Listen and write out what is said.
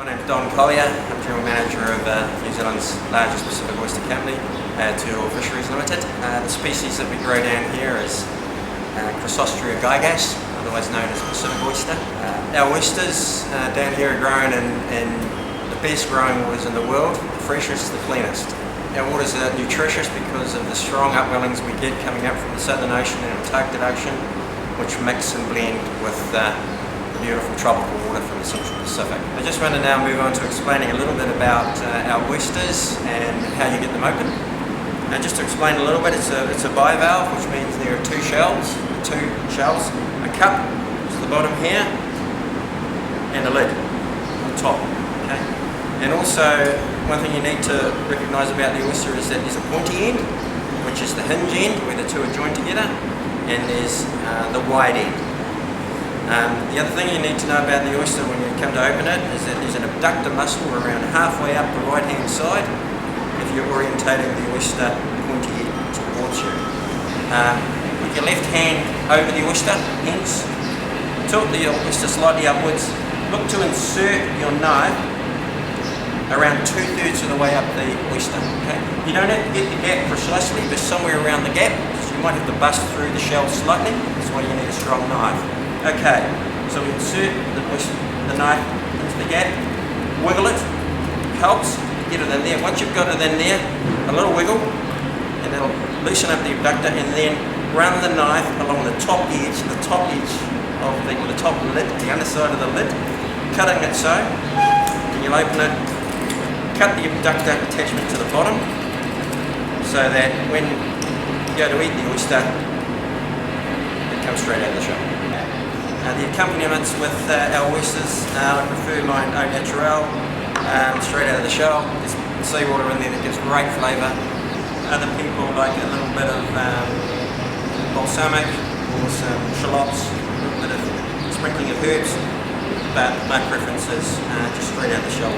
My name's Don Collier. I'm General Manager of New Zealand's largest Pacific Oyster company, Turtle Fisheries Limited. The species that we grow down here is Chrysostria gigas, otherwise known as Pacific oyster. Our oysters down here are grown in the best growing waters in the world, the freshest, the cleanest. Our waters are nutritious because of the strong upwellings we get coming up from the Southern Ocean and Antarctic Ocean, which mix and blend with the beautiful tropical water from the Central Pacific. I just want to now move on to explaining a little bit about our oysters and how you get them open. Just to explain a little bit, it's a bivalve, which means there are two shells, a cup to the bottom here, and a lid on top. Okay? And also, one thing you need to recognise about the oyster is that there's a pointy end, which is the hinge end, where the two are joined together, and there's the wide end. The other thing you need to know about the oyster when you come to open it is that there's an abductor muscle around halfway up the right hand side if you're orientating the oyster pointy towards you. With your left hand over the oyster, hence, tilt the oyster slightly upwards, look to insert your knife around 2/3 of the way up the oyster. Okay? You don't have to get the gap precisely, but somewhere around the gap, so you might have to bust through the shell slightly. That's why you need a strong knife. Okay, so we insert the knife into the gap, wiggle it, helps get it in there. Once you've got it in there, a little wiggle, and it'll loosen up the abductor, and then run the knife along the top edge of the top lid, the underside of the lid, cutting it so, and you'll open it, cut the abductor attachment to the bottom, so that when you go to eat the oyster, it comes straight out of the shell. The accompaniments with our oysters, I prefer mine au naturel, straight out of the shell. There's seawater in there that gives great flavour. Other people like a little bit of balsamic or some shallots, a little bit of sprinkling of herbs, but my preference is just straight out of the shell.